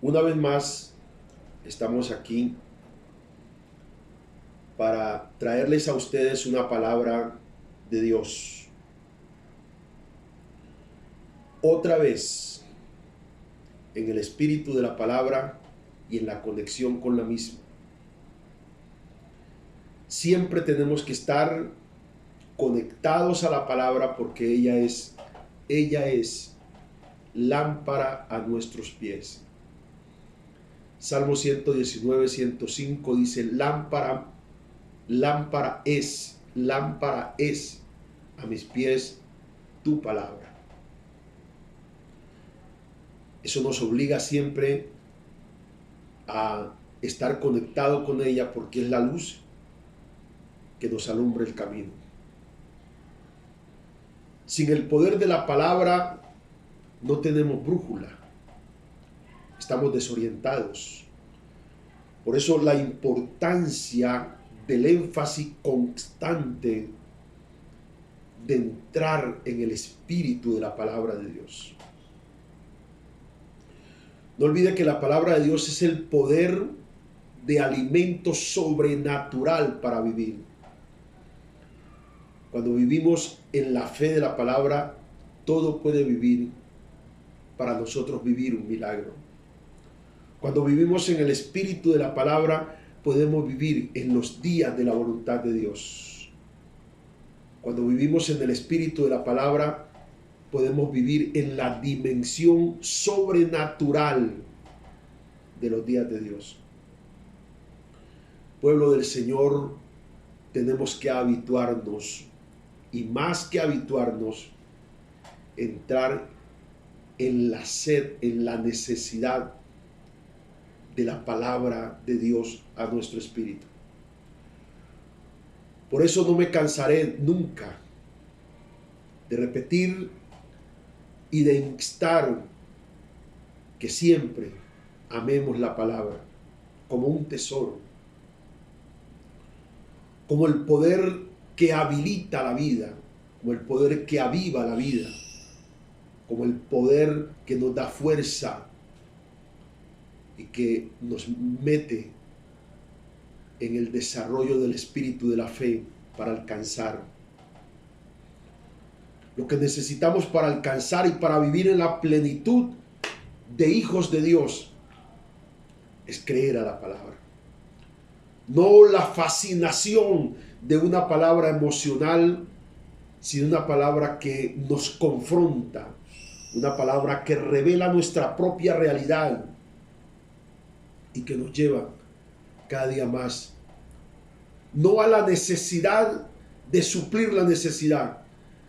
Una vez más, estamos aquí para traerles a ustedes una palabra de Dios. Otra vez, en el espíritu de la palabra y en la conexión con la misma. Siempre tenemos que estar conectados a la palabra porque ella es lámpara a nuestros pies. Salmo 119, 105 dice, lámpara es a mis pies tu palabra. Eso nos obliga siempre a estar conectado con ella porque es la luz que nos alumbra el camino. Sin el poder de la palabra no tenemos brújula. Estamos desorientados. Por eso la importancia del énfasis constante de entrar en el espíritu de la palabra de Dios. No olvide que la palabra de Dios es el poder de alimento sobrenatural para vivir. Cuando vivimos en la fe de la palabra, todo puede vivir para nosotros vivir un milagro. Cuando vivimos en el espíritu de la palabra, podemos vivir en los días de la voluntad de Dios. Cuando vivimos en el espíritu de la palabra, podemos vivir en la dimensión sobrenatural de los días de Dios. Pueblo del Señor, tenemos que habituarnos, y más que habituarnos, entrar en la sed, en la necesidad de la palabra de Dios a nuestro espíritu. Por eso no me cansaré nunca de repetir y de instar que siempre amemos la palabra como un tesoro, como el poder que habilita la vida, como el poder que aviva la vida, como el poder que nos da fuerza y que nos mete en el desarrollo del espíritu de la fe para alcanzar. Lo que necesitamos para alcanzar y para vivir en la plenitud de hijos de Dios es creer a la palabra. No la fascinación de una palabra emocional, sino una palabra que nos confronta, una palabra que revela nuestra propia realidad y que nos lleva cada día más, no a la necesidad de suplir la necesidad,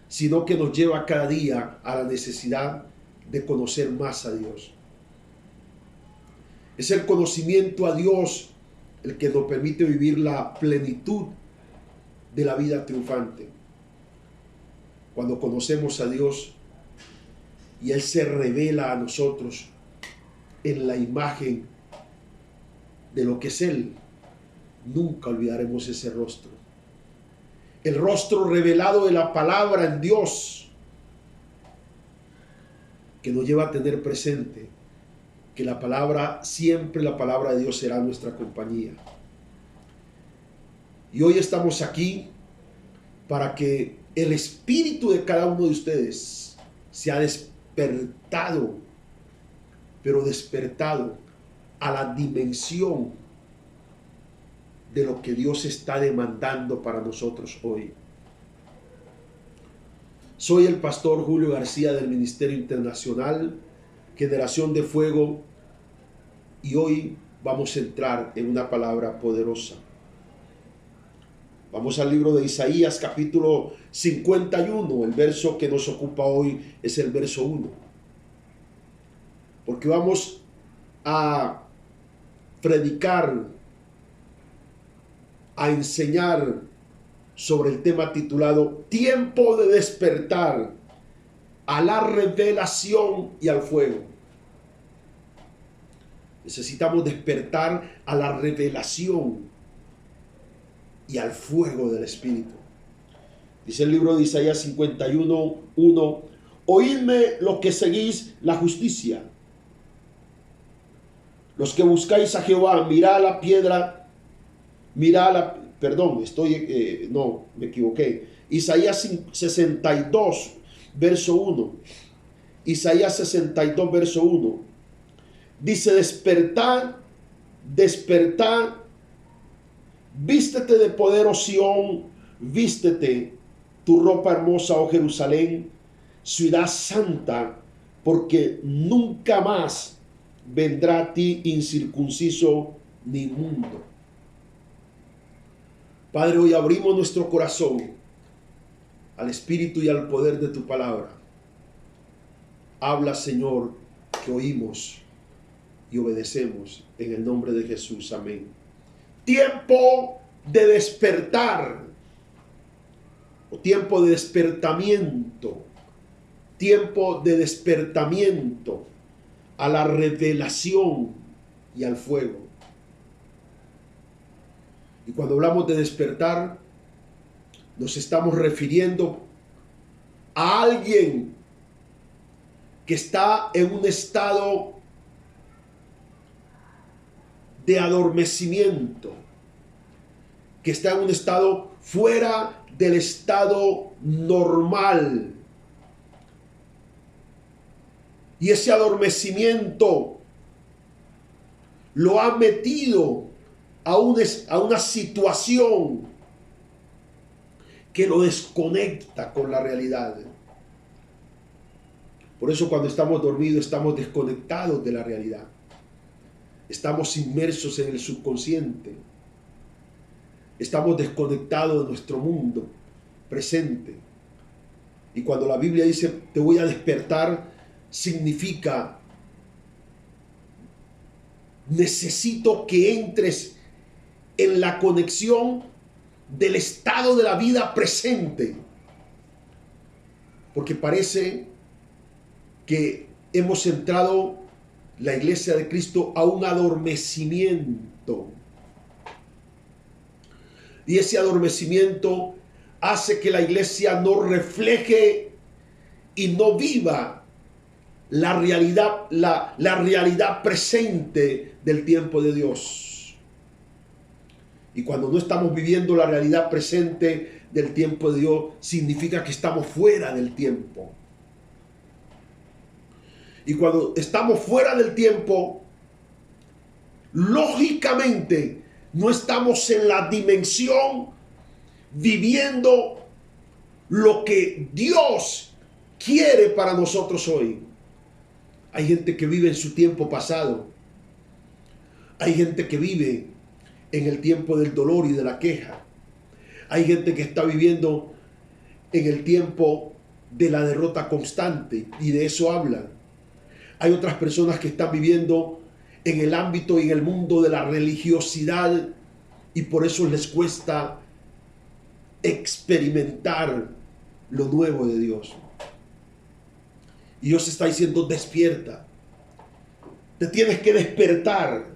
sino que nos lleva cada día a la necesidad de conocer más a Dios. Es el conocimiento a Dios el que nos permite vivir la plenitud de la vida triunfante. Cuando conocemos a Dios y Él se revela a nosotros en la imagen de lo que es Él, nunca olvidaremos ese rostro. El rostro revelado de la palabra en Dios, que nos lleva a tener presente que la palabra, siempre la palabra de Dios será nuestra compañía. Y hoy estamos aquí para que el espíritu de cada uno de ustedes sea despertado, pero despertado a la dimensión de lo que Dios está demandando para nosotros hoy. Soy el pastor Julio García del Ministerio Internacional Generación de Fuego, y hoy vamos a entrar en una palabra poderosa. Vamos al libro de Isaías capítulo 51, el verso que nos ocupa hoy es el verso 1. Porque vamos a predicar, a enseñar sobre el tema titulado Tiempo de despertar a la revelación y al fuego. Necesitamos despertar a la revelación y al fuego del Espíritu. Dice el libro de Isaías 51, 1: Oídme los que seguís la justicia, Los que buscáis a Jehová, mirad la piedra, mirad la... Perdón, no, me equivoqué. Isaías 62, verso 1. Isaías 62, verso 1. Dice, despertad, despertad, vístete de poder, oh Sión, vístete tu ropa hermosa, oh Jerusalén, ciudad santa, porque nunca más vendrá a ti incircunciso ni inmundo. Padre, hoy abrimos nuestro corazón al espíritu y al poder de tu palabra. Habla, Señor, que oímos y obedecemos en el nombre de Jesús. Amén. Tiempo de despertar, o tiempo de despertamiento, tiempo de despertamiento a la revelación y al fuego. Y cuando hablamos de despertar, nos estamos refiriendo a alguien que está en un estado de adormecimiento, que está en un estado fuera del estado normal. Y ese adormecimiento lo ha metido a una situación que lo desconecta con la realidad. Por eso cuando estamos dormidos estamos desconectados de la realidad. Estamos inmersos en el subconsciente. Estamos desconectados de nuestro mundo presente. Y cuando la Biblia dice, te voy a despertar, significa, necesito que entres en la conexión del estado de la vida presente. Porque parece que hemos entrado, la iglesia de Cristo, a un adormecimiento. Y ese adormecimiento hace que la iglesia no refleje y no viva la realidad, la realidad presente del tiempo de Dios. Y cuando no estamos viviendo la realidad presente del tiempo de Dios, significa que estamos fuera del tiempo. Y cuando estamos fuera del tiempo, lógicamente no estamos en la dimensión viviendo lo que Dios quiere para nosotros hoy. Hay gente que vive en su tiempo pasado. Hay gente que vive en el tiempo del dolor y de la queja. Hay gente que está viviendo en el tiempo de la derrota constante y de eso hablan. Hay otras personas que están viviendo en el ámbito y en el mundo de la religiosidad y por eso les cuesta experimentar lo nuevo de Dios. Y Dios está diciendo, despierta. Te tienes que despertar.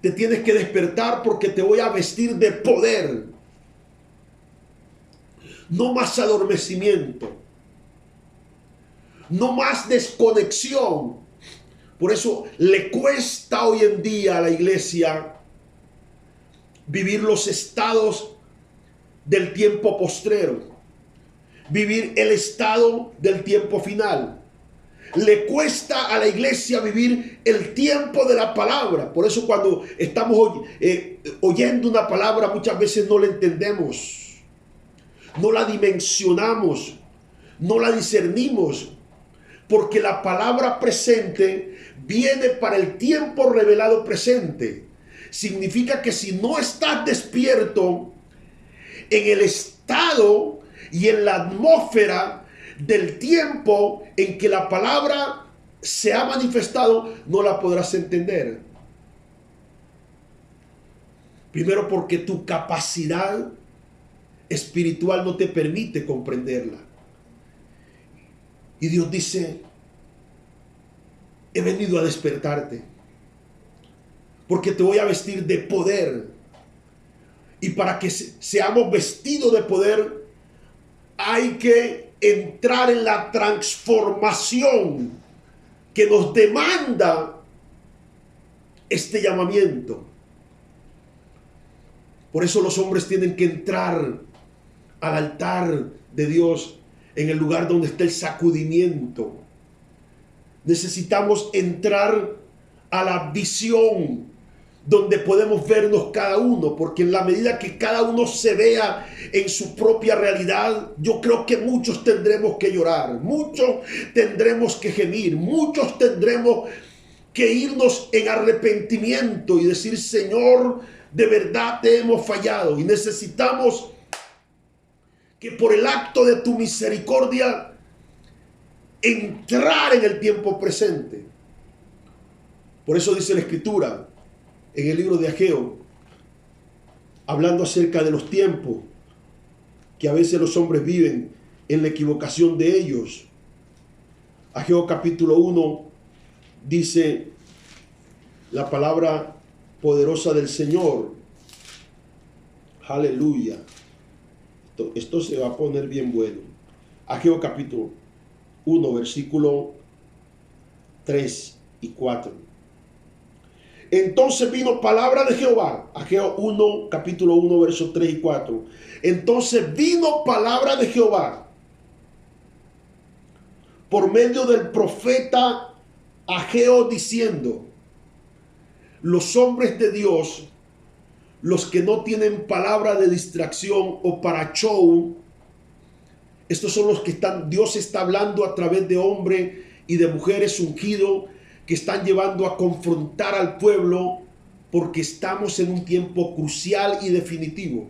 Te tienes que despertar porque te voy a vestir de poder. No más adormecimiento. No más desconexión. Por eso le cuesta hoy en día a la iglesia vivir los estados del tiempo postrero, vivir el estado del tiempo final. Le cuesta a la iglesia vivir el tiempo de la palabra. Por eso cuando estamos oyendo una palabra muchas veces no la entendemos, no la dimensionamos, no la discernimos. Porque la palabra presente viene para el tiempo revelado presente. Significa que si no estás despierto en el estado y en la atmósfera del tiempo en que la palabra se ha manifestado, no la podrás entender. Primero porque tu capacidad espiritual no te permite comprenderla. Y Dios dice, he venido a despertarte, porque te voy a vestir de poder. Y para que seamos vestidos de poder, hay que entrar en la transformación que nos demanda este llamamiento. Por eso los hombres tienen que entrar al altar de Dios, en el lugar donde está el sacudimiento. Necesitamos entrar a la visión donde podemos vernos cada uno, porque en la medida que cada uno se vea en su propia realidad, yo creo que muchos tendremos que llorar, muchos tendremos que gemir, muchos tendremos que irnos en arrepentimiento y decir: Señor, de verdad te hemos fallado, y necesitamos que por el acto de tu misericordia entrar en el tiempo presente. Por eso dice la Escritura en el libro de Ageo, hablando acerca de los tiempos, que a veces los hombres viven en la equivocación de ellos. Ageo capítulo 1 dice la palabra poderosa del Señor. Aleluya. Esto se va a poner bien bueno. Ageo capítulo 1, versículo 3 y 4. Entonces vino palabra de Jehová. Ageo 1, capítulo 1, versos 3 y 4. Entonces vino palabra de Jehová por medio del profeta Ageo, diciendo: los hombres de Dios, los que no tienen palabra de distracción o para show, estos son los que Dios está hablando a través de hombres y de mujeres ungidos que están llevando a confrontar al pueblo, porque estamos en un tiempo crucial y definitivo.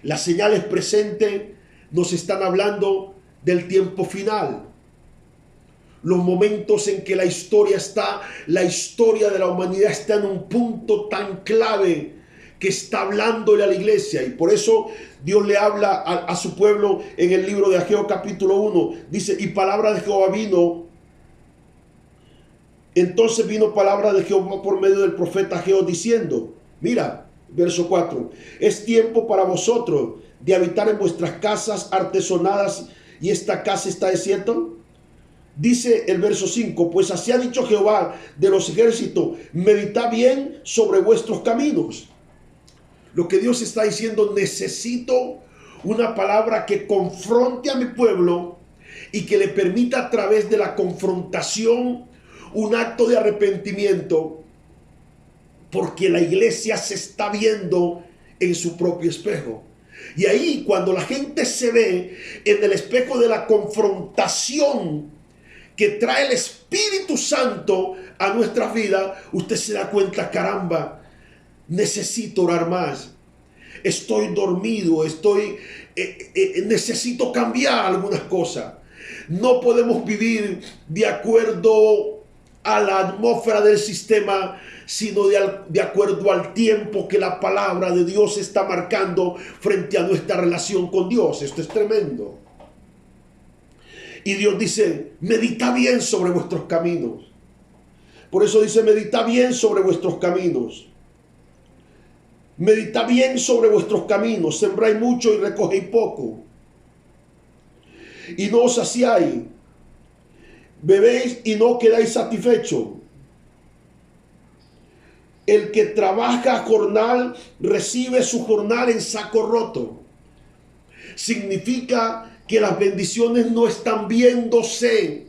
Las señales presentes nos están hablando del tiempo final. Los momentos en que la historia de la humanidad está en un punto tan clave que está hablándole a la iglesia. Y por eso Dios le habla a su pueblo en el libro de Ageo capítulo 1. Dice: y palabra de Jehová vino. Entonces vino palabra de Jehová por medio del profeta Ageo, diciendo, mira, verso 4, es tiempo para vosotros de habitar en vuestras casas artesonadas, y esta casa está desierta. Dice el verso 5, pues así ha dicho Jehová de los ejércitos, meditad bien sobre vuestros caminos. Lo que Dios está diciendo: necesito una palabra que confronte a mi pueblo y que le permita, a través de la confrontación, un acto de arrepentimiento, porque la iglesia se está viendo en su propio espejo. Y ahí, cuando la gente se ve en el espejo de la confrontación que trae el Espíritu Santo a nuestras vidas, usted se da cuenta: caramba, necesito orar más, estoy dormido, necesito cambiar algunas cosas. No podemos vivir de acuerdo a la atmósfera del sistema, sino de acuerdo al tiempo que la palabra de Dios está marcando frente a nuestra relación con Dios. Esto es tremendo. Y Dios dice: medita bien sobre vuestros caminos. Por eso dice: medita bien sobre vuestros caminos. Medita bien sobre vuestros caminos. Sembráis mucho y recogéis poco. Y no os saciáis. Bebéis y no quedáis satisfechos. El que trabaja jornal recibe su jornal en saco roto. Significa que las bendiciones no están viéndose,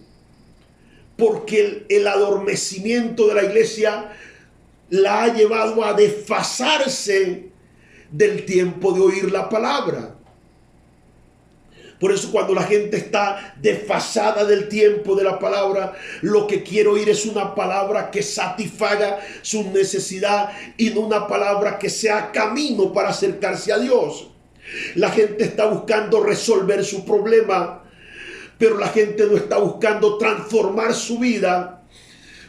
porque el adormecimiento de la iglesia la ha llevado a desfasarse del tiempo de oír la palabra. Por eso, cuando la gente está desfasada del tiempo de la palabra, lo que quiere oír es una palabra que satisfaga su necesidad y no una palabra que sea camino para acercarse a Dios. La gente está buscando resolver su problema, pero la gente no está buscando transformar su vida,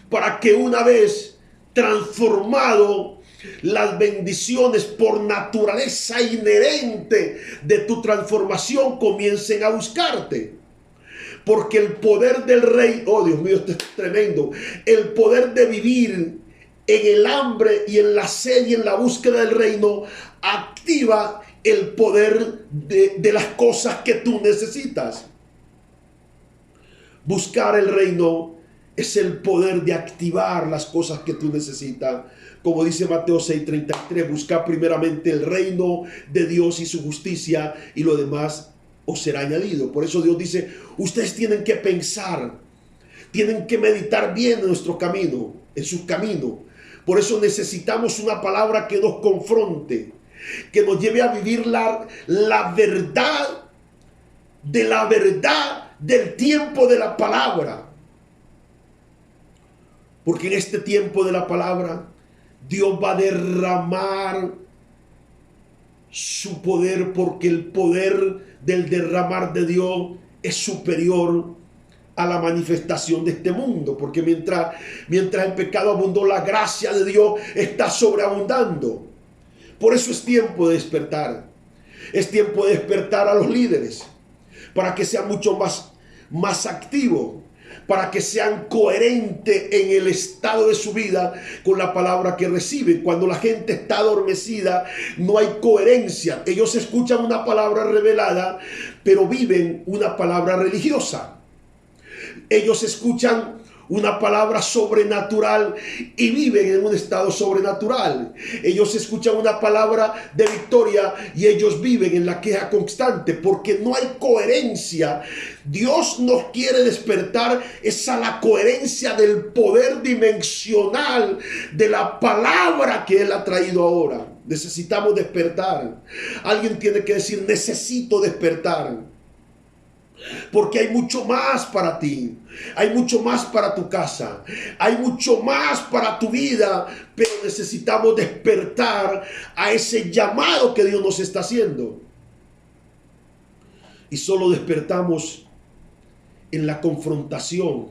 para que una vez transformado, las bendiciones por naturaleza inherente de tu transformación comiencen a buscarte. Porque el poder del rey, oh Dios mío, esto es tremendo, el poder de vivir en el hambre y en la sed y en la búsqueda del reino activa el poder de las cosas que tú necesitas. Buscar el reino es el poder de activar las cosas que tú necesitas. Como dice Mateo 6:33, busca primeramente el reino de Dios y su justicia, y lo demás os será añadido. Por eso Dios dice, ustedes tienen que pensar, tienen que meditar bien en nuestro camino, en su camino. Por eso necesitamos una palabra que nos confronte, que nos lleve a vivir la verdad de la verdad del tiempo de la palabra. Porque en este tiempo de la palabra, Dios va a derramar su poder, porque el poder del derramar de Dios es superior a la manifestación de este mundo. Porque mientras el pecado abundó, la gracia de Dios está sobreabundando. Por eso es tiempo de despertar. Es tiempo de despertar a los líderes, para que sean mucho más activos, para que sean coherentes en el estado de su vida con la palabra que reciben. Cuando la gente está adormecida, no hay coherencia. Ellos escuchan una palabra revelada, pero viven una palabra religiosa. Ellos escuchan una palabra sobrenatural y viven en un estado sobrenatural. Ellos escuchan una palabra de victoria y ellos viven en la queja constante, porque no hay coherencia. Dios nos quiere despertar a la coherencia del poder dimensional de la palabra que Él ha traído ahora. Necesitamos despertar. Alguien tiene que decir, necesito despertar. Porque hay mucho más para ti, hay mucho más para tu casa, hay mucho más para tu vida, pero necesitamos despertar a ese llamado que Dios nos está haciendo. Y solo despertamos en la confrontación.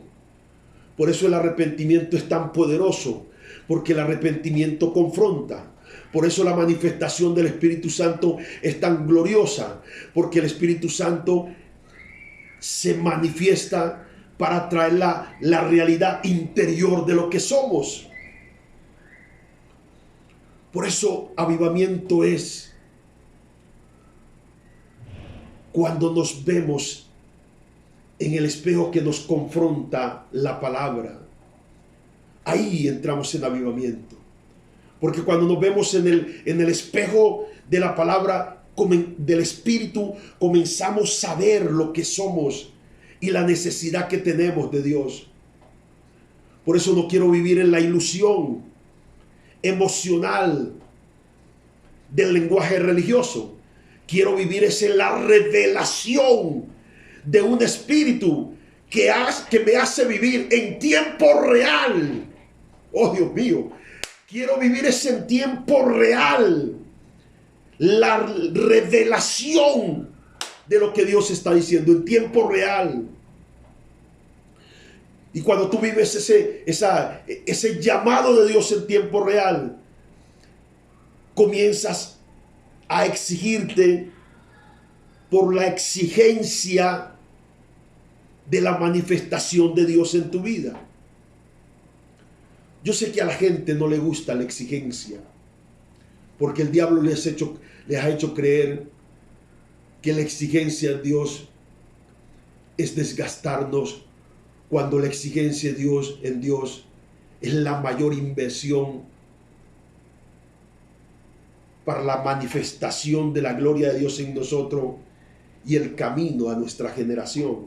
Por eso el arrepentimiento es tan poderoso, porque el arrepentimiento confronta. Por eso la manifestación del Espíritu Santo es tan gloriosa, porque el Espíritu Santo se manifiesta para traer la realidad interior de lo que somos. Por eso avivamiento es cuando nos vemos en el espejo que nos confronta la palabra. Ahí entramos en avivamiento. Porque cuando nos vemos en el espejo de la palabra del Espíritu, comenzamos a ver lo que somos y la necesidad que tenemos de Dios. Por eso no quiero vivir en la ilusión emocional del lenguaje religioso. Quiero vivir en la revelación de un espíritu que me hace vivir en tiempo real. Oh, Dios mío, quiero vivir en tiempo real. La revelación de lo que Dios está diciendo en tiempo real. Y cuando tú vives ese llamado de Dios en tiempo real, comienzas a exigirte por la exigencia de la manifestación de Dios en tu vida. Yo sé que a la gente no le gusta la exigencia, porque el diablo les ha hecho creer que la exigencia de Dios es desgastarnos, cuando la exigencia en Dios es la mayor inversión para la manifestación de la gloria de Dios en nosotros y el camino a nuestra generación.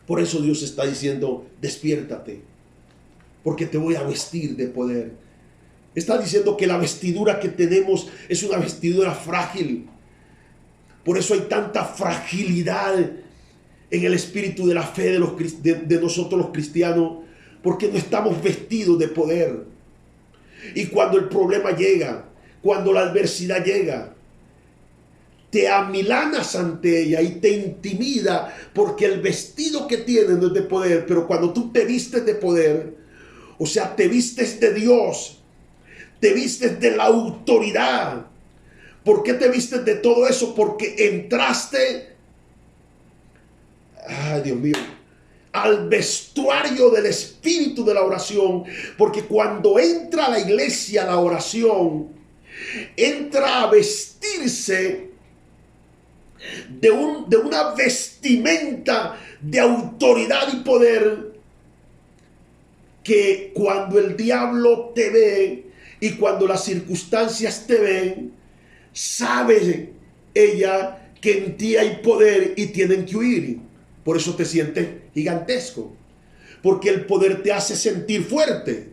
Por eso Dios está diciendo, despiértate, porque te voy a vestir de poder. Está diciendo que la vestidura que tenemos es una vestidura frágil. Por eso hay tanta fragilidad en el espíritu de la fe de nosotros los cristianos, porque no estamos vestidos de poder. Y cuando el problema llega, cuando la adversidad llega, te amilanas ante ella y te intimida, porque el vestido que tienes no es de poder. Pero cuando tú te vistes de poder, o sea, te vistes de Dios, te vistes de la autoridad. ¿Por qué te vistes de todo eso? Porque entraste, ay Dios mío, al vestuario del espíritu de la oración. Porque cuando entra a la iglesia la oración, entra a vestirse de una vestimenta de autoridad y poder, que cuando el diablo te ve y cuando las circunstancias te ven, sabe ella que en ti hay poder y tienen que huir. Por eso te sientes gigantesco, porque el poder te hace sentir fuerte,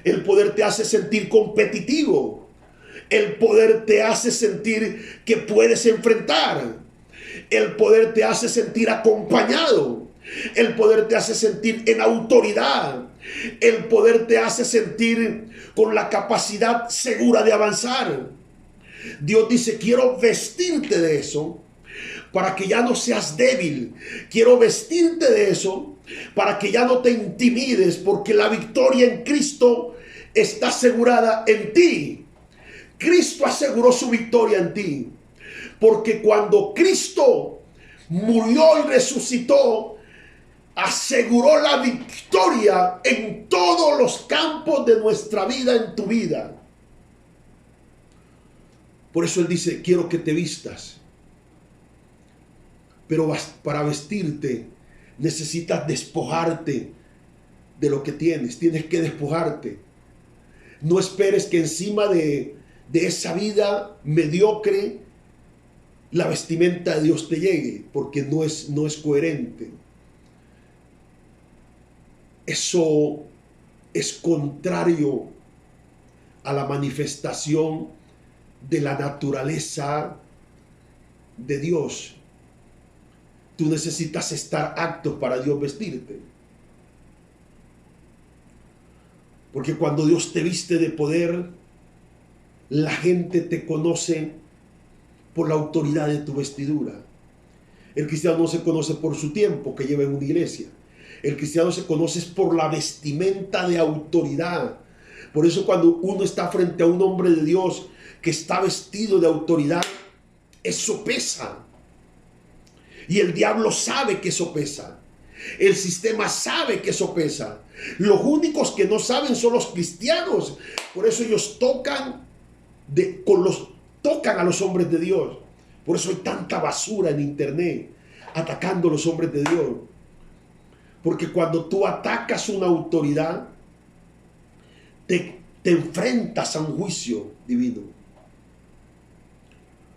el poder te hace sentir competitivo, el poder te hace sentir que puedes enfrentar, el poder te hace sentir acompañado, el poder te hace sentir en autoridad, el poder te hace sentir con la capacidad segura de avanzar. Dios dice, quiero vestirte de eso para que ya no seas débil. Quiero vestirte de eso para que ya no te intimides, porque la victoria en Cristo está asegurada en ti. Cristo aseguró su victoria en ti, porque cuando Cristo murió y resucitó, aseguró la victoria en todos los campos de nuestra vida, en tu vida. Por eso Él dice, quiero que te vistas. Pero para vestirte necesitas despojarte de lo que tienes. Tienes que despojarte. No esperes que encima de esa vida mediocre la vestimenta de Dios te llegue, porque no es coherente. Eso es contrario a la manifestación de la naturaleza de Dios. Tú necesitas estar apto para Dios vestirte. Porque cuando Dios te viste de poder, la gente te conoce por la autoridad de tu vestidura. El cristiano no se conoce por su tiempo que lleva en una iglesia. El cristiano se conoce por la vestimenta de autoridad. Por eso cuando uno está frente a un hombre de Dios que está vestido de autoridad, eso pesa. Y el diablo sabe que eso pesa. El sistema sabe que eso pesa. Los únicos que no saben son los cristianos. Por eso ellos tocan a los hombres de Dios. Por eso hay tanta basura en internet atacando a los hombres de Dios. Porque cuando tú atacas una autoridad, te enfrentas a un juicio divino.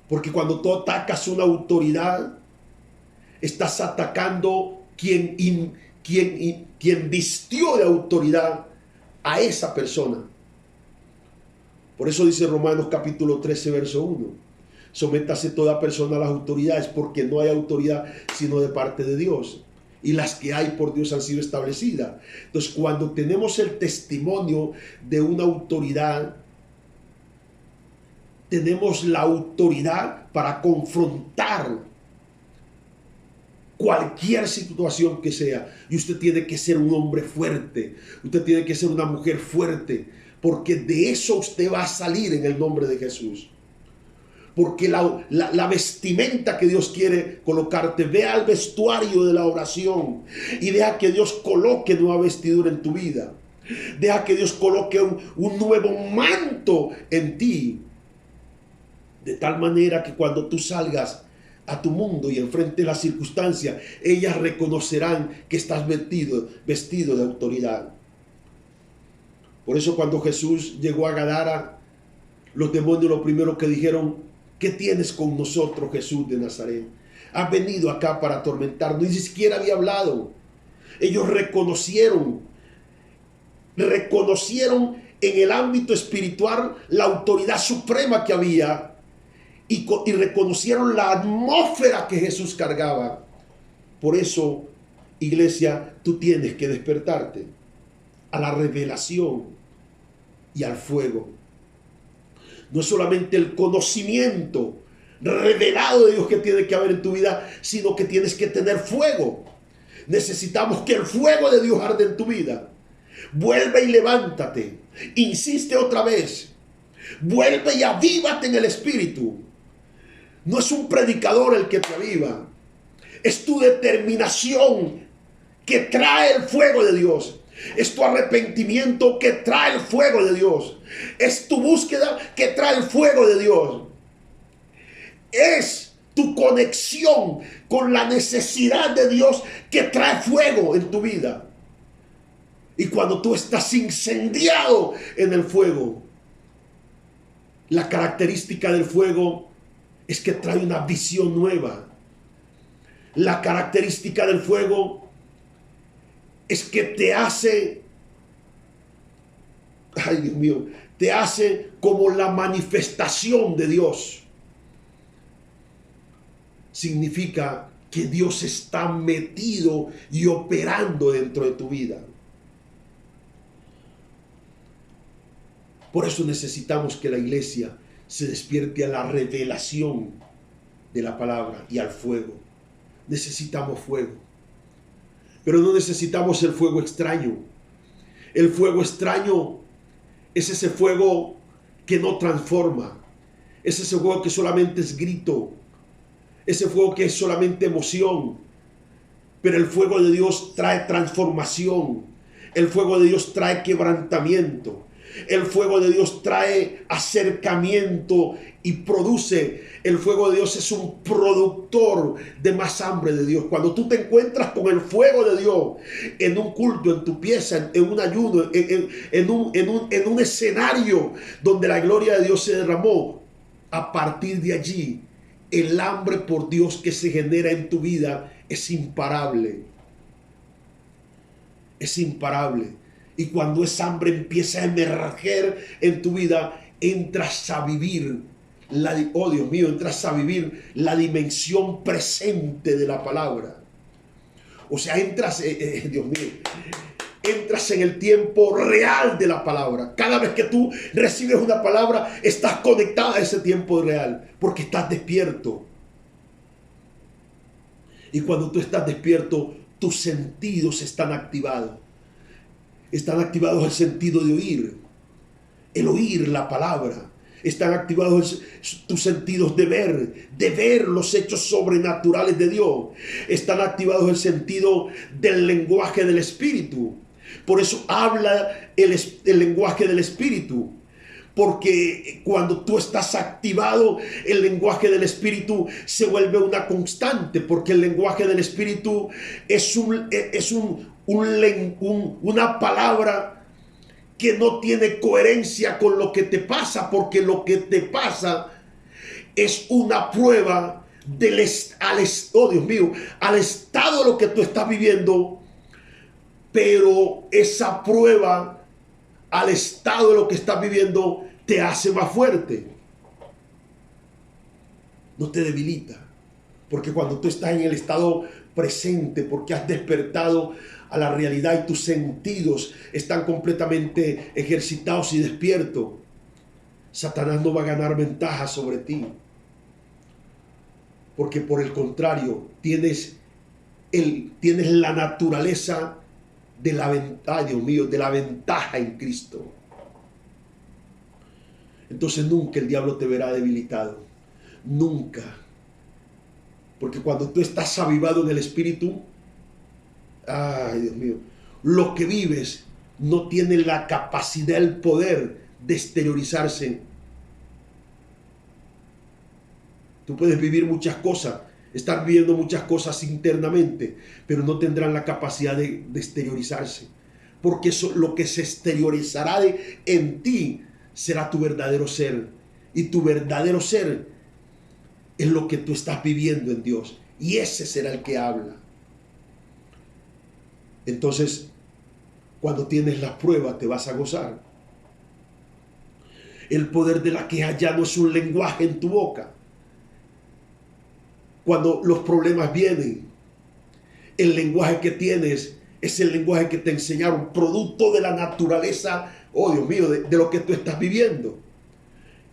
Porque cuando tú atacas una autoridad, estás atacando quien vistió de autoridad a esa persona. Por eso dice Romanos capítulo 13, verso 1. Sométase toda persona a las autoridades, porque no hay autoridad sino de parte de Dios. Y las que hay por Dios han sido establecidas. Entonces, cuando tenemos el testimonio de una autoridad, tenemos la autoridad para confrontar cualquier situación que sea. Y usted tiene que ser un hombre fuerte. Usted tiene que ser una mujer fuerte. Porque de eso usted va a salir en el nombre de Jesús. Porque la vestimenta que Dios quiere colocarte, vea el vestuario de la oración y deja que Dios coloque nueva vestidura en tu vida. Deja que Dios coloque un nuevo manto en ti. De tal manera que cuando tú salgas a tu mundo y enfrentes las circunstancias, ellas reconocerán que estás vestido de autoridad. Por eso cuando Jesús llegó a Gadara, los demonios lo primero que dijeron: ¿qué tienes con nosotros, Jesús de Nazaret? Has venido acá para atormentarnos. Ni siquiera había hablado. Ellos reconocieron en el ámbito espiritual la autoridad suprema que había y reconocieron la atmósfera que Jesús cargaba. Por eso, iglesia, tú tienes que despertarte a la revelación y al fuego. No es solamente el conocimiento revelado de Dios que tiene que haber en tu vida, sino que tienes que tener fuego. Necesitamos que el fuego de Dios arde en tu vida. Vuelve y levántate. Insiste otra vez. Vuelve y avívate en el Espíritu. No es un predicador el que te aviva. Es tu determinación que trae el fuego de Dios. Es tu arrepentimiento que trae el fuego de Dios. Es tu búsqueda que trae el fuego de Dios. Es tu conexión con la necesidad de Dios que trae fuego en tu vida. Y cuando tú estás incendiado en el fuego, la característica del fuego es que trae una visión nueva. La característica del fuego es que te hace, ay Dios mío, te hace como la manifestación de Dios. Significa que Dios está metido y operando dentro de tu vida. Por eso necesitamos que la iglesia se despierte a la revelación de la palabra y al fuego. Necesitamos fuego. Pero no necesitamos el fuego extraño. El fuego extraño es ese fuego que no transforma. Es ese fuego que solamente es grito. Ese fuego que es solamente emoción. Pero el fuego de Dios trae transformación. El fuego de Dios trae quebrantamiento. El fuego de Dios trae acercamiento y produce. El fuego de Dios es un productor de más hambre de Dios. Cuando tú te encuentras con el fuego de Dios en un culto, en tu pieza, en un ayuno, en un escenario donde la gloria de Dios se derramó, a partir de allí, el hambre por Dios que se genera en tu vida es imparable. Es imparable. Y cuando esa hambre empieza a emerger en tu vida, entras a vivir, oh Dios mío, entras a vivir la dimensión presente de la palabra. O sea, entras, Dios mío, entras en el tiempo real de la palabra. Cada vez que tú recibes una palabra, estás conectada a ese tiempo real, porque estás despierto. Y cuando tú estás despierto, tus sentidos están activados. Están activados el sentido de oír, el oír la palabra. Están activados tus sentidos de ver los hechos sobrenaturales de Dios. Están activados el sentido del lenguaje del Espíritu. Por eso habla el lenguaje del Espíritu. Porque cuando tú estás activado, el lenguaje del Espíritu se vuelve una constante. Porque el lenguaje del Espíritu es una palabra que no tiene coherencia con lo que te pasa, porque lo que te pasa es una prueba oh Dios mío, al estado de lo que tú estás viviendo, pero esa prueba al estado de lo que estás viviendo te hace más fuerte, no te debilita, porque cuando tú estás en el estado presente, porque has despertado a la realidad y tus sentidos están completamente ejercitados y despiertos, Satanás no va a ganar ventaja sobre ti. Porque por el contrario, tienes la naturaleza de la ventaja, Dios mío, de la ventaja en Cristo. Entonces nunca el diablo te verá debilitado. Nunca. Porque cuando tú estás avivado en el Espíritu, ay Dios mío, lo que vives no tiene la capacidad, el poder de exteriorizarse. Tú puedes vivir muchas cosas, estar viviendo muchas cosas internamente, pero no tendrán la capacidad de exteriorizarse. Porque eso, lo que se exteriorizará en ti será tu verdadero ser. Y tu verdadero ser es lo que tú estás viviendo en Dios. Y ese será el que habla. Entonces, cuando tienes las pruebas, te vas a gozar. El poder de la queja ya no es un lenguaje en tu boca. Cuando los problemas vienen, el lenguaje que tienes es el lenguaje que te enseñaron, producto de la naturaleza, oh Dios mío, de lo que tú estás viviendo.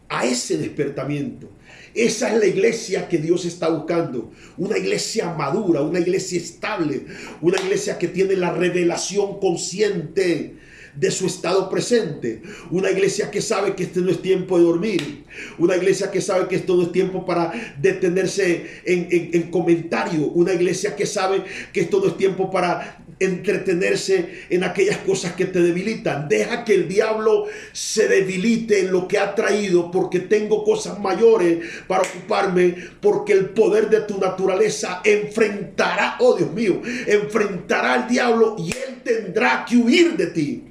A ese despertamiento. Esa es la iglesia que Dios está buscando. Una iglesia madura, una iglesia estable, una iglesia que tiene la revelación consciente de su estado presente. Una iglesia que sabe que este no es tiempo de dormir. Una iglesia que sabe que esto no es tiempo para detenerse en comentario. Una iglesia que sabe que esto no es tiempo para entretenerse en aquellas cosas que te debilitan. Deja que el diablo se debilite en lo que ha traído, porque tengo cosas mayores para ocuparme, porque el poder de tu naturaleza enfrentará, oh Dios mío, enfrentará al diablo y él tendrá que huir de ti.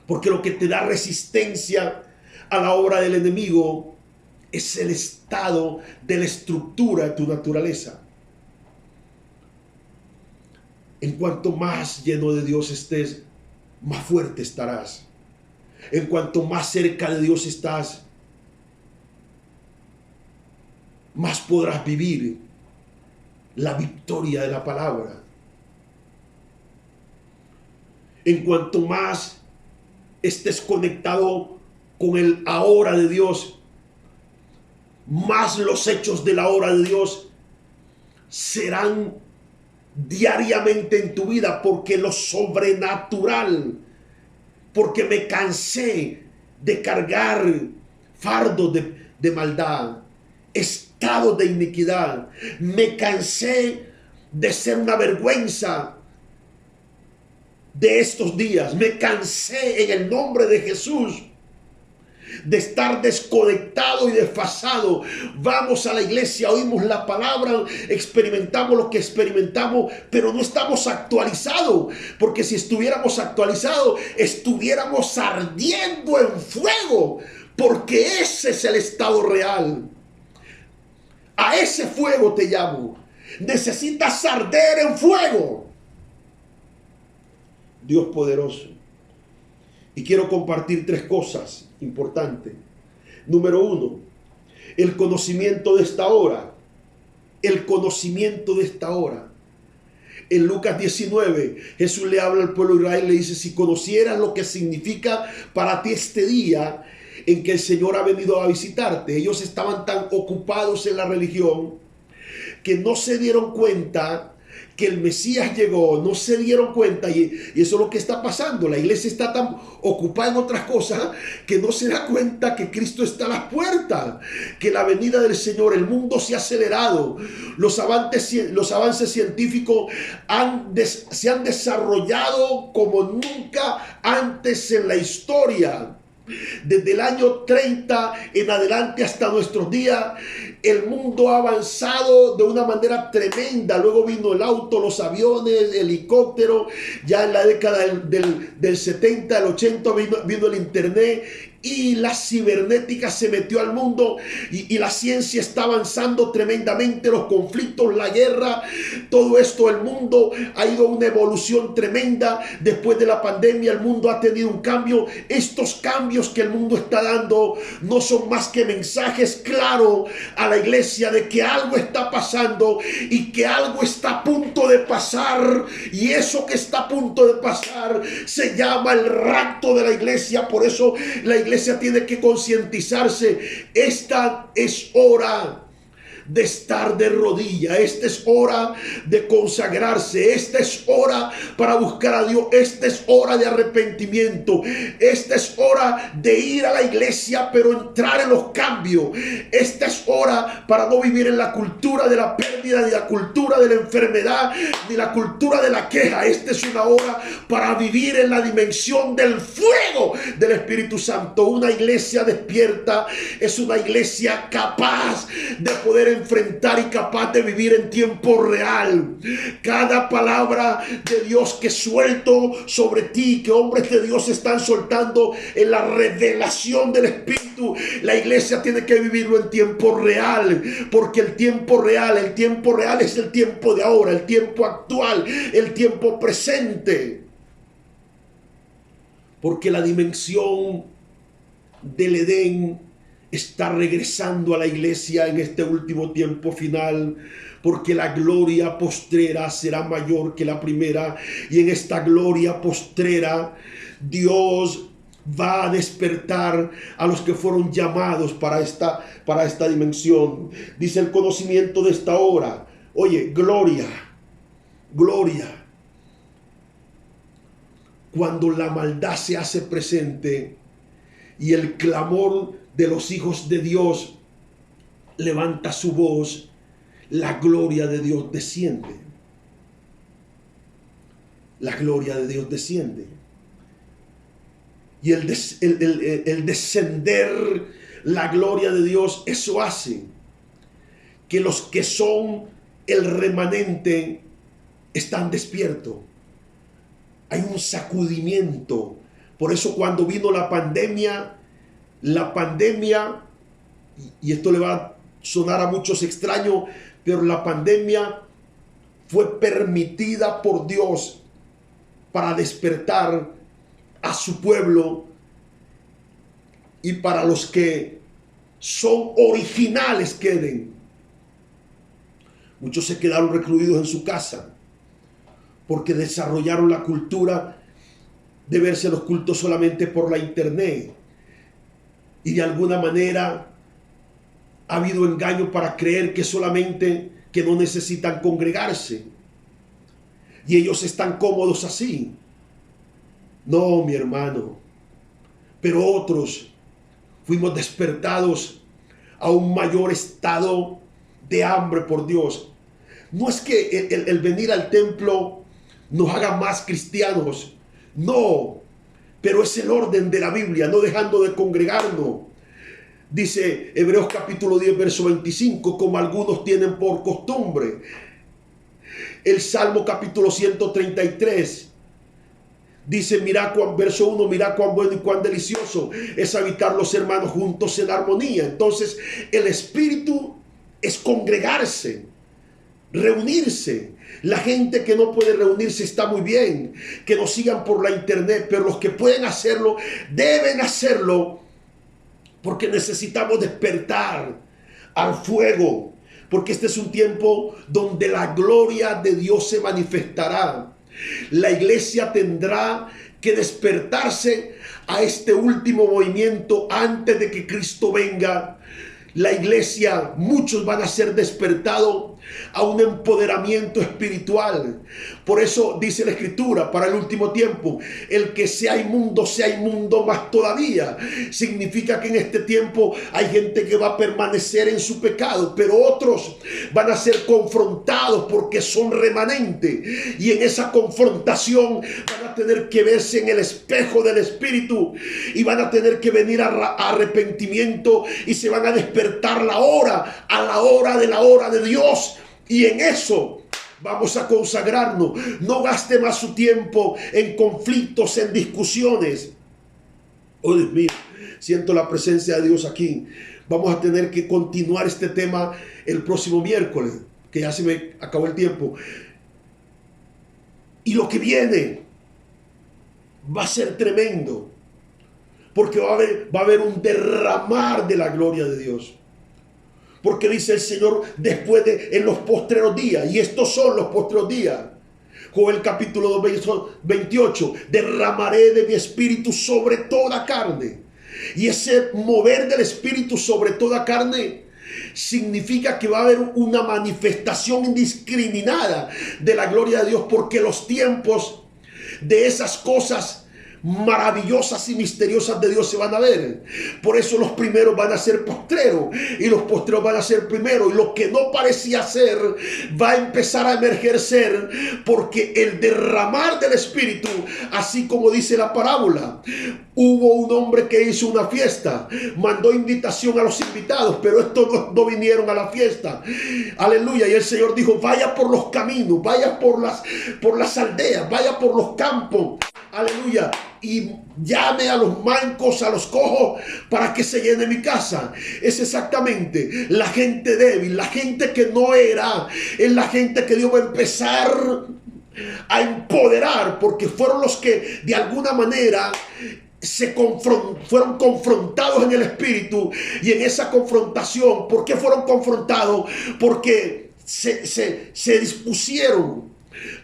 Porque lo que te da resistencia a la obra del enemigo es el estado de la estructura de tu naturaleza. En cuanto más lleno de Dios estés, más fuerte estarás. En cuanto más cerca de Dios estás, más podrás vivir la victoria de la palabra. En cuanto más estés conectado con el ahora de Dios, más los hechos de la hora de Dios serán diariamente en tu vida, porque lo sobrenatural, porque me cansé de cargar fardos de maldad, estados de iniquidad, me cansé de ser una vergüenza de estos días, me cansé en el nombre de Jesús de estar desconectado y desfasado. Vamos a la iglesia, oímos la palabra, experimentamos lo que experimentamos, pero no estamos actualizados, porque si estuviéramos actualizados, estuviéramos ardiendo en fuego, porque ese es el estado real. A ese fuego te llamo. Necesitas arder en fuego. Dios poderoso. Y quiero compartir 3 cosas importantes. Número 1, el conocimiento de esta hora. El conocimiento de esta hora. En Lucas 19, Jesús le habla al pueblo de Israel y le dice: si conocieras lo que significa para ti este día en que el Señor ha venido a visitarte. Ellos estaban tan ocupados en la religión que no se dieron cuenta que el Mesías llegó, no se dieron cuenta, y eso es lo que está pasando. La iglesia está tan ocupada en otras cosas que no se da cuenta que Cristo está a las puertas, que la venida del Señor, el mundo se ha acelerado, los avances científicos se han desarrollado como nunca antes en la historia. Desde el año 30 en adelante hasta nuestros días, el mundo ha avanzado de una manera tremenda. Luego vino el auto, los aviones, el helicóptero. Ya en la década del 70, el 80 vino el internet. Y la cibernética se metió al mundo y la ciencia está avanzando tremendamente, los conflictos, la guerra, todo esto, el mundo ha ido a una evolución tremenda. Después de la pandemia el mundo ha tenido un cambio. Estos cambios que el mundo está dando no son más que mensajes claros a la iglesia de que algo está pasando y que algo está a punto de pasar, y eso que está a punto de pasar se llama el rapto de la iglesia. Por eso la iglesia tiene que concientizarse. Esta es hora de estar de rodillas. Esta es hora de consagrarse. Esta es hora para buscar a Dios. Esta es hora de arrepentimiento. Esta es hora de ir a la iglesia, pero entrar en los cambios. Esta es hora para no vivir en la cultura de la pérdida, ni la cultura de la enfermedad, ni la cultura de la queja. Esta es una hora para vivir en la dimensión del fuego del Espíritu Santo. Una iglesia despierta es una iglesia capaz de poder enfrentar y capaz de vivir en tiempo real. Cada palabra de Dios que suelto sobre ti, que hombres de Dios están soltando en la revelación del Espíritu, la iglesia tiene que vivirlo en tiempo real, porque el tiempo real es el tiempo de ahora, el tiempo actual, el tiempo presente. Porque la dimensión del Edén está regresando a la iglesia en este último tiempo final, porque la gloria postrera será mayor que la primera, y en esta gloria postrera Dios va a despertar a los que fueron llamados para esta dimensión. Dice el conocimiento de esta hora. Oye, gloria. cuando la maldad se hace presente y el clamor de los hijos de Dios levanta su voz, la gloria de Dios desciende. La gloria de Dios desciende. Y el descender la gloria de Dios, eso hace que los que son el remanente están despiertos. Hay un sacudimiento. Por eso cuando vino la pandemia, y esto le va a sonar a muchos extraño, pero la pandemia fue permitida por Dios para despertar a su pueblo y para los que son originales queden. Muchos se quedaron recluidos en su casa porque desarrollaron la cultura de verse los cultos solamente por la internet. Y de alguna manera ha habido engaño para creer que solamente que no necesitan congregarse. Y ellos están cómodos así. No, mi hermano. Pero otros fuimos despertados a un mayor estado de hambre por Dios. No es que el venir al templo nos haga más cristianos. No, pero es el orden de la Biblia, no dejando de congregarnos. Dice Hebreos capítulo 10, verso 25, como algunos tienen por costumbre. El Salmo capítulo 133 dice, verso 1, mira cuán bueno y cuán delicioso es habitar los hermanos juntos en armonía. Entonces, el espíritu es congregarse, reunirse. La gente que no puede reunirse está muy bien, que nos sigan por la internet, pero los que pueden hacerlo, deben hacerlo, porque necesitamos despertar al fuego, porque este es un tiempo donde la gloria de Dios se manifestará. La iglesia tendrá que despertarse a este último movimiento antes de que Cristo venga. La iglesia, muchos van a ser despertados a un empoderamiento espiritual. Por eso dice la Escritura, para el último tiempo, el que sea inmundo más todavía. Significa que en este tiempo hay gente que va a permanecer en su pecado, pero otros van a ser confrontados porque son remanentes. Y en esa confrontación van a tener que verse en el espejo del Espíritu y van a tener que venir a arrepentimiento y se van a despertar a la hora de Dios. Y en eso vamos a consagrarnos. No gaste más su tiempo en conflictos, en discusiones. Oh, Dios mío, siento la presencia de Dios aquí. Vamos a tener que continuar este tema el próximo miércoles, que ya se me acabó el tiempo. Y lo que viene va a ser tremendo, porque va a haber un derramar de la gloria de Dios. Porque dice el Señor después en los postreros días, y estos son los postreros días. Joel capítulo 2, verso 28, derramaré de mi espíritu sobre toda carne. Y ese mover del espíritu sobre toda carne significa que va a haber una manifestación indiscriminada de la gloria de Dios, porque los tiempos de esas cosas maravillosas y misteriosas de Dios se van a ver. Por eso los primeros van a ser postreros y los postreros van a ser primeros, y lo que no parecía ser va a empezar a emerger, porque el derramar del Espíritu, así como dice la parábola, hubo un hombre que hizo una fiesta, mandó invitación a los invitados, pero estos no vinieron a la fiesta. Aleluya. Y el Señor dijo, vaya por los caminos, vaya por las aldeas, vaya por los campos. Aleluya. Y llame a los mancos, a los cojos, para que se llene mi casa. Es exactamente la gente débil, la gente que no era, es la gente que Dios va a empezar a empoderar, porque fueron los que de alguna manera fueron confrontados en el espíritu. Y en esa confrontación, ¿por qué fueron confrontados? Porque se dispusieron,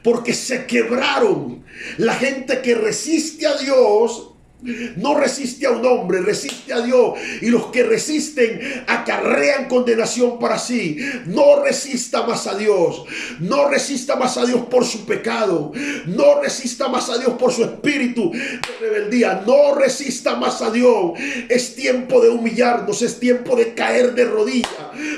porque se quebraron. La gente que resiste a Dios No resiste a un hombre, resiste a Dios. Y los que resisten acarrean condenación para sí. No resista más a Dios. No resista más a Dios por su pecado. No resista más a Dios por su espíritu de rebeldía. No resista más a Dios. Es tiempo de humillarnos. Es tiempo de caer de rodillas.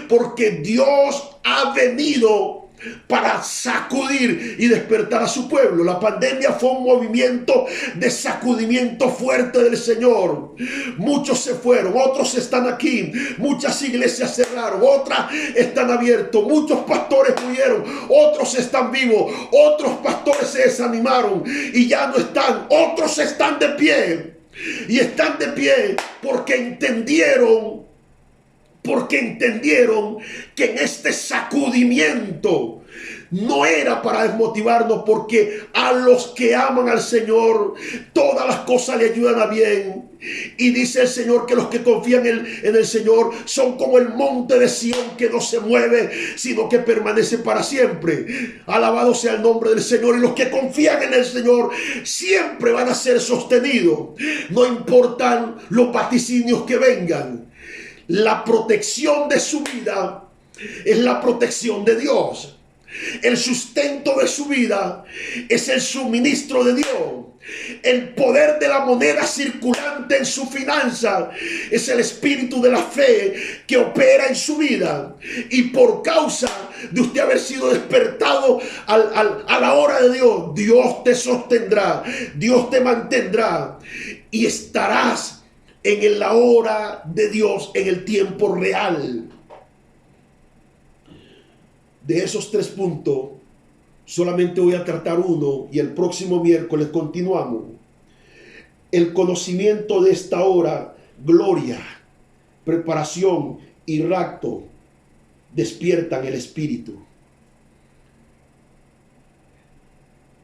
Porque Dios ha venido para sacudir y despertar a su pueblo. La pandemia fue un movimiento de sacudimiento fuerte del Señor. Muchos se fueron, otros están aquí, muchas iglesias cerraron, otras están abiertas, muchos pastores murieron, otros están vivos, otros pastores se desanimaron y ya no están, otros están de pie. Y están de pie porque entendieron que en este sacudimiento no era para desmotivarnos, porque a los que aman al Señor todas las cosas le ayudan a bien. Y dice el Señor que los que confían en el Señor son como el monte de Sión, que no se mueve, sino que permanece para siempre. Alabado sea el nombre del Señor. Y los que confían en el Señor siempre van a ser sostenidos, no importan los vaticinios que vengan. La protección de su vida es la protección de Dios. El sustento de su vida es el suministro de Dios. El poder de la moneda circulante en su finanza es el espíritu de la fe que opera en su vida. Y por causa de usted haber sido despertado a la hora de Dios, Dios te sostendrá, Dios te mantendrá y estarás en la hora de Dios, en el tiempo real. De esos 3 puntos, solamente voy a tratar uno y el próximo miércoles continuamos. El conocimiento de esta hora, gloria, preparación y rapto despiertan el espíritu.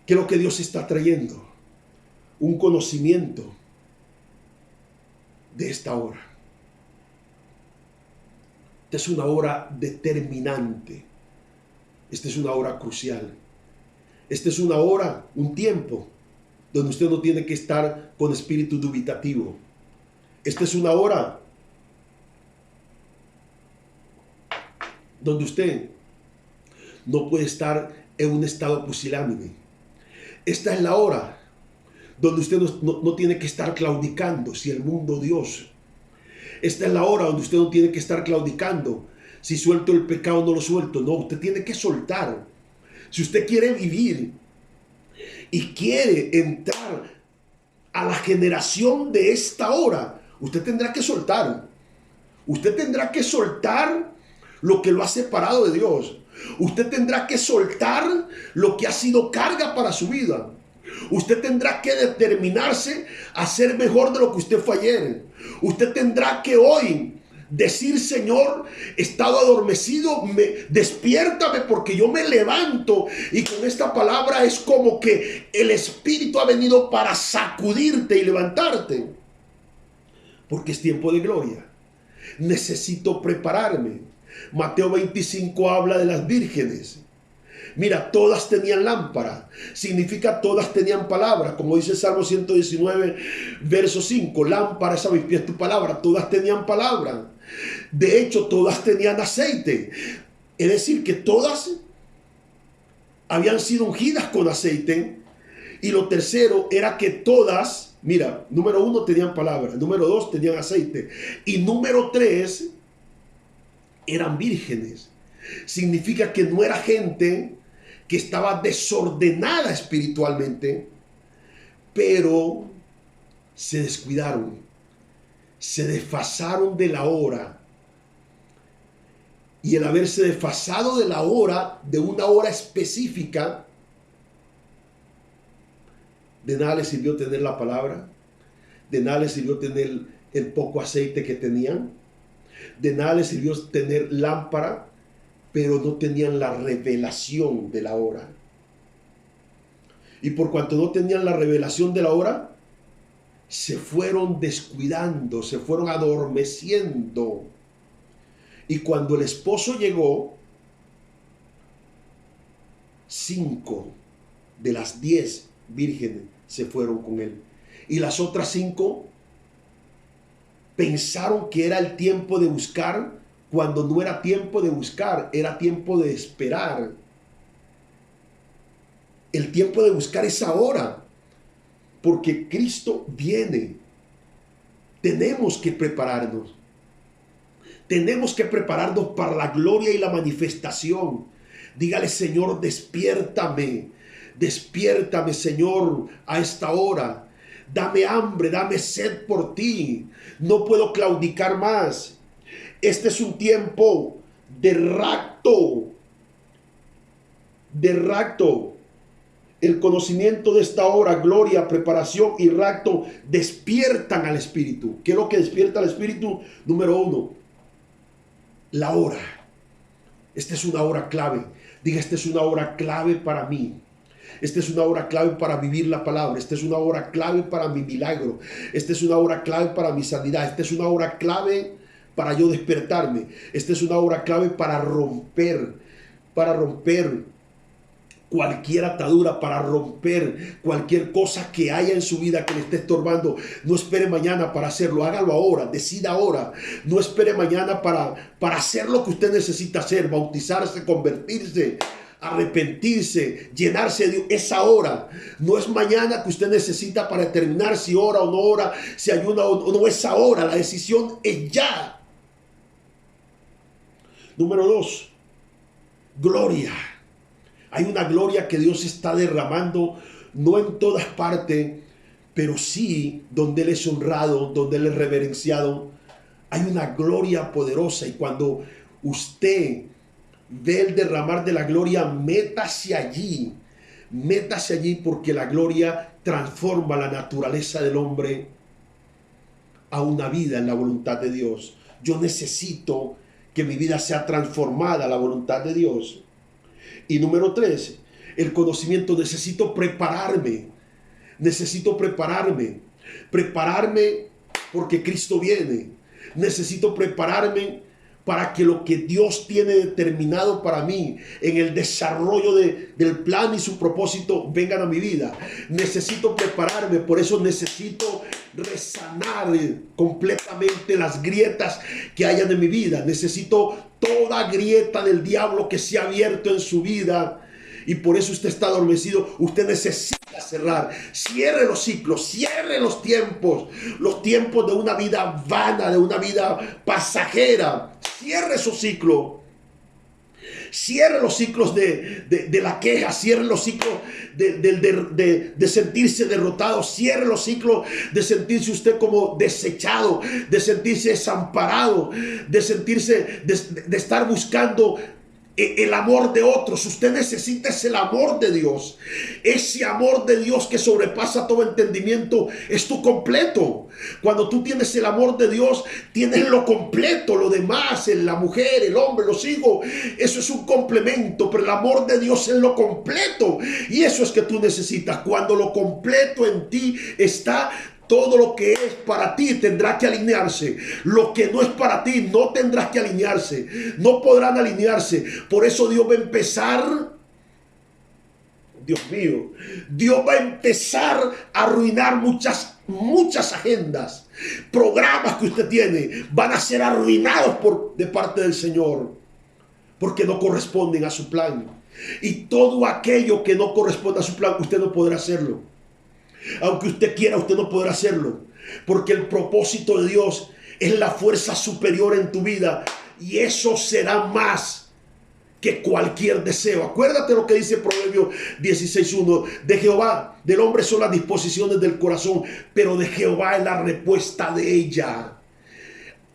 ¿Qué es lo que Dios está trayendo? Un conocimiento de esta hora. Esta es una hora determinante. Esta es una hora crucial. Esta es una hora, un tiempo, donde usted no tiene que estar con espíritu dubitativo. Esta es una hora donde usted no puede estar en un estado pusilánime. Esta es la hora donde usted no tiene que estar claudicando si el mundo Dios. Esta es la hora donde usted no tiene que estar claudicando si suelto el pecado o no lo suelto. No, usted tiene que soltar. Si usted quiere vivir y quiere entrar a la generación de esta hora, usted tendrá que soltar. Usted tendrá que soltar lo que lo ha separado de Dios. Usted tendrá que soltar lo que ha sido carga para su vida. Usted tendrá que determinarse a ser mejor de lo que usted fue ayer. Usted tendrá que hoy decir: Señor, he estado adormecido, despiértame, porque yo me levanto. Y con esta palabra es como que el Espíritu ha venido para sacudirte y levantarte, porque es tiempo de gloria. Necesito prepararme. Mateo 25 habla de las vírgenes. Mira, todas tenían lámpara. Significa todas tenían palabra. Como dice el Salmo 119, verso 5. Lámpara es a mis pies tu palabra. Todas tenían palabra. De hecho, todas tenían aceite. Es decir, que todas habían sido ungidas con aceite. Y lo tercero era que todas, mira, número 1 tenían palabra. Número 2 tenían aceite. Y número 3 eran vírgenes. Significa que no era gente que estaba desordenada espiritualmente, pero se descuidaron, se desfasaron de la hora. Y el haberse desfasado de la hora, de una hora específica, de nada les sirvió tener la palabra, de nada les sirvió tener el poco aceite que tenían, de nada les sirvió tener lámpara, pero no tenían la revelación de la hora. Y por cuanto no tenían la revelación de la hora, se fueron descuidando, se fueron adormeciendo. Y cuando el esposo llegó, 5 de las 10 vírgenes se fueron con él. y las otras 5 pensaron que era el tiempo de buscar, cuando no era tiempo de buscar, era tiempo de esperar. El tiempo de buscar es ahora, porque Cristo viene. Tenemos que prepararnos. Tenemos que prepararnos para la gloria y la manifestación. Dígale, Señor, despiértame. Despiértame, Señor, a esta hora. Dame hambre, dame sed por ti. No puedo claudicar más. Este es un tiempo de rapto. De rapto. El conocimiento de esta hora, gloria, preparación y rapto despiertan al Espíritu. ¿Qué es lo que despierta al Espíritu? Número 1, la hora. Esta es una hora clave. Diga, esta es una hora clave para mí. Esta es una hora clave para vivir la palabra. Esta es una hora clave para mi milagro. Esta es una hora clave para mi sanidad. Esta es una hora clave para yo despertarme. Esta es una hora clave para romper cualquier atadura, para romper cualquier cosa que haya en su vida que le esté estorbando. No espere mañana para hacerlo, hágalo ahora, decida ahora. No espere mañana para hacer lo que usted necesita hacer, bautizarse, convertirse, arrepentirse, llenarse de Dios. Es ahora, no es mañana que usted necesita para determinar si ora o no ora, si ayuna o no. Es ahora, la decisión es ya. Número 2, gloria. Hay una gloria que Dios está derramando, no en todas partes, pero sí donde Él es honrado, donde Él es reverenciado. Hay una gloria poderosa, y cuando usted ve el derramar de la gloria, métase allí, porque la gloria transforma la naturaleza del hombre a una vida en la voluntad de Dios. Yo necesito que mi vida sea transformada a la voluntad de Dios. Y número 3, el conocimiento. Necesito prepararme porque Cristo viene. Necesito prepararme para que lo que Dios tiene determinado para mí en el desarrollo del plan y su propósito vengan a mi vida. Necesito prepararme, por eso necesito resanar completamente las grietas que hayan en mi vida. Necesito toda grieta del diablo que se ha abierto en su vida, y por eso usted está adormecido. Usted necesita cerrar. Cierre los ciclos, cierre los tiempos de una vida vana, de una vida pasajera. Cierre su ciclo. Cierre los ciclos de la queja. Cierre los ciclos de sentirse derrotado. Cierre los ciclos de sentirse usted como desechado, de sentirse desamparado, de sentirse, de estar buscando el amor de otros. Usted necesita el amor de Dios. Ese amor de Dios que sobrepasa todo entendimiento es tu completo. Cuando tú tienes el amor de Dios, tienes lo completo. Lo demás, la mujer, el hombre, los hijos, eso es un complemento, pero el amor de Dios es lo completo, y eso es que tú necesitas. Cuando lo completo en ti está, todo lo que es para ti tendrá que alinearse. Lo que no es para ti no tendrás que alinearse. No podrán alinearse. Por eso Dios va a empezar, Dios mío, Dios va a empezar a arruinar muchas agendas. Programas que usted tiene van a ser arruinados de parte del Señor, porque no corresponden a su plan. Y todo aquello que no corresponde a su plan, usted no podrá hacerlo. Aunque usted quiera, usted no podrá hacerlo, porque el propósito de Dios es la fuerza superior en tu vida, y eso será más que cualquier deseo. Acuérdate lo que dice Proverbios 16:1. De Jehová, del hombre son las disposiciones del corazón, pero de Jehová es la respuesta de ella.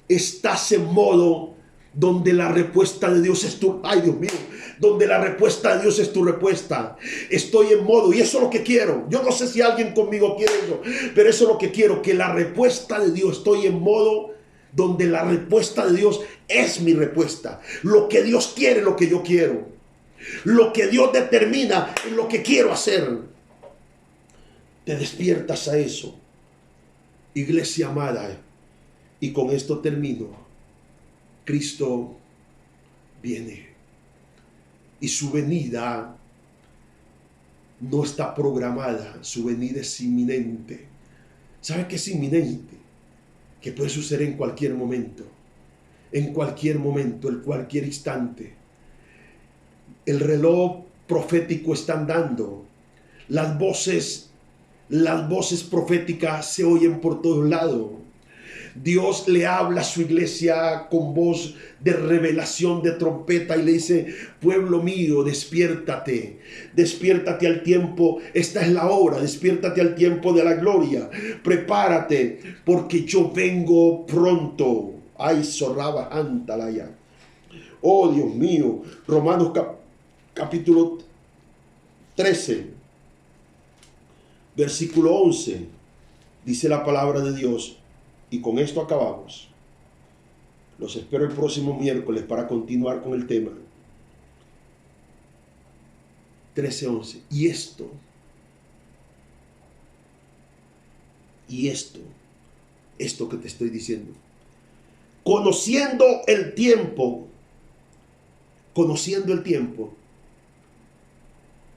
Estás en modo donde la respuesta de Dios es tu... Ay, Dios mío. Donde la respuesta de Dios es tu respuesta. Estoy en modo, y eso es lo que quiero. Yo no sé si alguien conmigo quiere eso, pero eso es lo que quiero, que la respuesta de Dios, estoy en modo donde la respuesta de Dios es mi respuesta. Lo que Dios quiere es lo que yo quiero. Lo que Dios determina es lo que quiero hacer. Te despiertas a eso, iglesia amada. Y con esto termino. Cristo viene, y su venida no está programada, su venida es inminente. ¿Sabe que es inminente? Que puede suceder en cualquier momento. En cualquier instante. El reloj profético está andando. Las voces proféticas se oyen por todos lados. Dios le habla a su iglesia con voz de revelación, de trompeta, y le dice: pueblo mío, despiértate, despiértate al tiempo, esta es la hora, despiértate al tiempo de la gloria, prepárate, porque yo vengo pronto. Ay, zorraba, antalaya. Oh, Dios mío. Romanos capítulo 13, versículo 11, dice la palabra de Dios. Y con esto acabamos. Los espero el próximo miércoles para continuar con el tema. 13:11. Y esto que te estoy diciendo, conociendo el tiempo,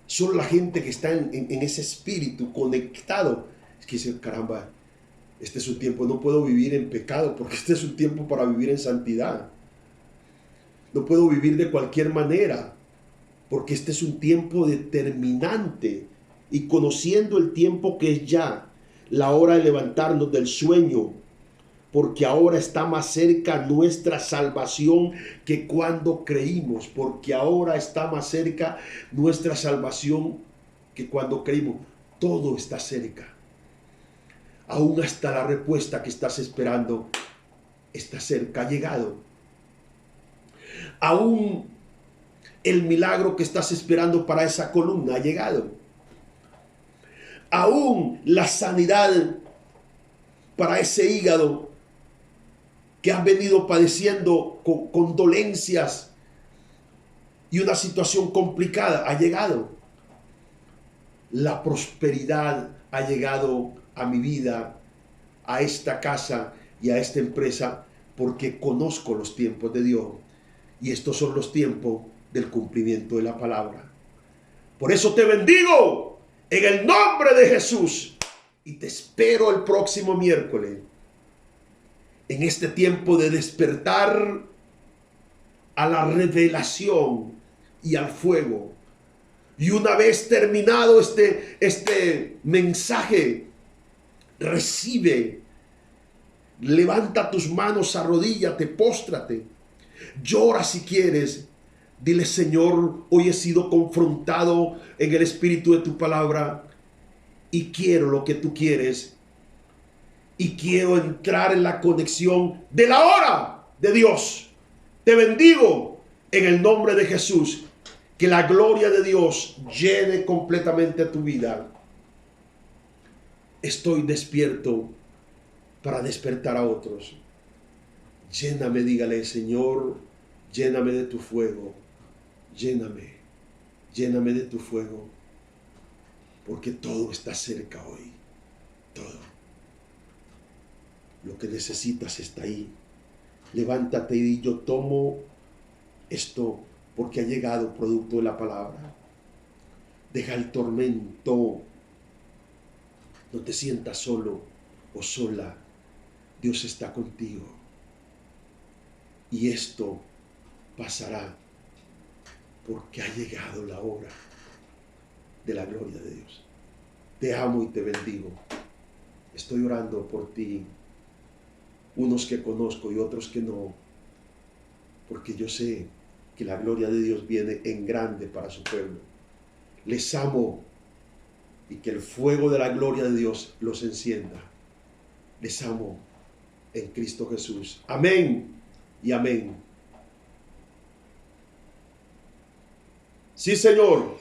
solo la gente que está en ese espíritu conectado, es que dice: caramba, este es un tiempo, no puedo vivir en pecado, porque este es un tiempo para vivir en santidad. No puedo vivir de cualquier manera, porque este es un tiempo determinante. Y conociendo el tiempo que es ya la hora de levantarnos del sueño, porque ahora está más cerca nuestra salvación que cuando creímos, porque ahora está más cerca nuestra salvación que cuando creímos. Todo está cerca. Aún hasta la respuesta que estás esperando está cerca, ha llegado. Aún el milagro que estás esperando para esa columna ha llegado. Aún la sanidad para ese hígado que has venido padeciendo con dolencias y una situación complicada ha llegado. La prosperidad ha llegado a mi vida, a esta casa y a esta empresa, porque conozco los tiempos de Dios, y estos son los tiempos del cumplimiento de la palabra. Por eso te bendigo en el nombre de Jesús, y te espero el próximo miércoles en este tiempo de despertar a la revelación y al fuego. Y una vez terminado este mensaje, recibe, levanta tus manos, arrodíllate, póstrate, llora si quieres, dile: Señor, hoy he sido confrontado en el espíritu de tu palabra y quiero lo que tú quieres, y quiero entrar en la conexión de la hora de Dios. Te bendigo en el nombre de Jesús. Que la gloria de Dios llene completamente tu vida. Estoy despierto para despertar a otros. Lléname, dígale: Señor, lléname de tu fuego. Lléname de tu fuego. Porque todo está cerca hoy. Todo. Lo que necesitas está ahí. Levántate y di: yo tomo esto porque ha llegado producto de la palabra. Deja el tormento. No te sientas solo o sola. Dios está contigo. Y esto pasará porque ha llegado la hora de la gloria de Dios. Te amo y te bendigo. Estoy orando por ti. Unos que conozco y otros que no. Porque yo sé que la gloria de Dios viene en grande para su pueblo. Les amo y que el fuego de la gloria de Dios los encienda. Les amo en Cristo Jesús. Amén y amén. Sí, Señor.